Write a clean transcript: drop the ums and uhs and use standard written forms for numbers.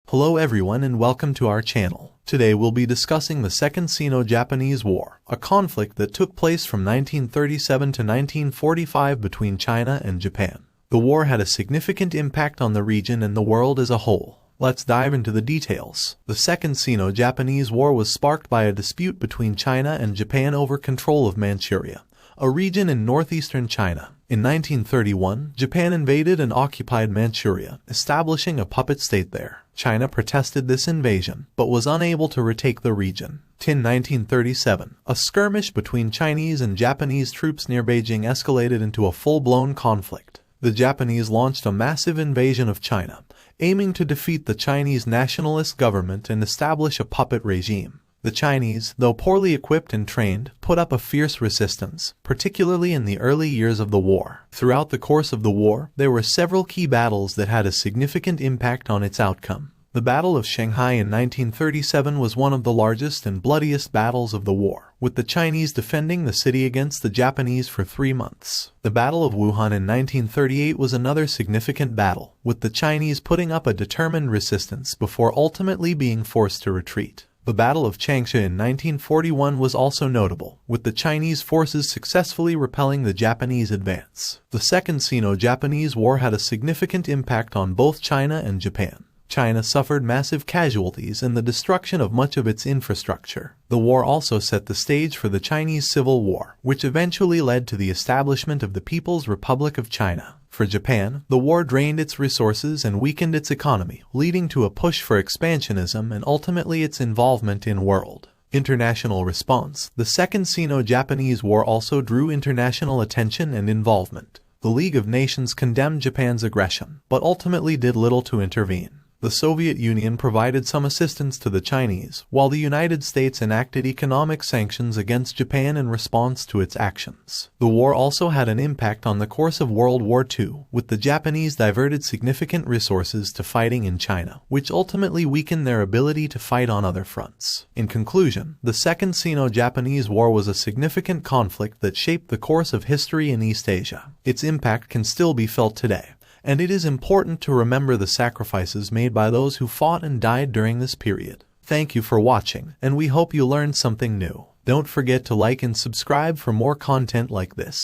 Hello everyone and welcome to our channel. Today we'll be discussing the Second Sino-Japanese War, a conflict that took place from 1937 to 1945 between China and Japan. The war had a significant impact on the region and the world as a whole. Let's dive into the details. The Second Sino-Japanese War was sparked by a dispute between China and Japan over control of Manchuria, a region in northeastern China. In 1931, Japan invaded and occupied Manchuria, establishing a puppet state there. China protested this invasion, but was unable to retake the region. In 1937, a skirmish between Chinese and Japanese troops near Beijing escalated into a full-blown conflict. The Japanese launched a massive invasion of China, aiming to defeat the Chinese nationalist government and establish a puppet regime. The Chinese, though poorly equipped and trained, put up a fierce resistance, particularly in the early years of the war. Throughout the course of the war, there were several key battles that had a significant impact on its outcome. The Battle of Shanghai in 1937 was one of the largest and bloodiest battles of the war, with the Chinese defending the city against the Japanese for 3 months. The Battle of Wuhan in 1938 was another significant battle, with the Chinese putting up a determined resistance before ultimately being forced to retreat. The Battle of Changsha in 1941 was also notable, with the Chinese forces successfully repelling the Japanese advance. The Second Sino-Japanese War had a significant impact on both China and Japan. China suffered massive casualties and the destruction of much of its infrastructure. The war also set the stage for the Chinese Civil War, which eventually led to the establishment of the People's Republic of China. For Japan, the war drained its resources and weakened its economy, leading to a push for expansionism and ultimately its involvement in world international response. The Second Sino-Japanese War also drew international attention and involvement. The League of Nations condemned Japan's aggression, but ultimately did little to intervene. The Soviet Union provided some assistance to the Chinese, while the United States enacted economic sanctions against Japan in response to its actions. The war also had an impact on the course of World War II, with the Japanese diverted significant resources to fighting in China, which ultimately weakened their ability to fight on other fronts. In conclusion, the Second Sino-Japanese War was a significant conflict that shaped the course of history in East Asia. Its impact can still be felt today, and it is important to remember the sacrifices made by those who fought and died during this period. Thank you for watching, and we hope you learned something new. Don't forget to like and subscribe for more content like this.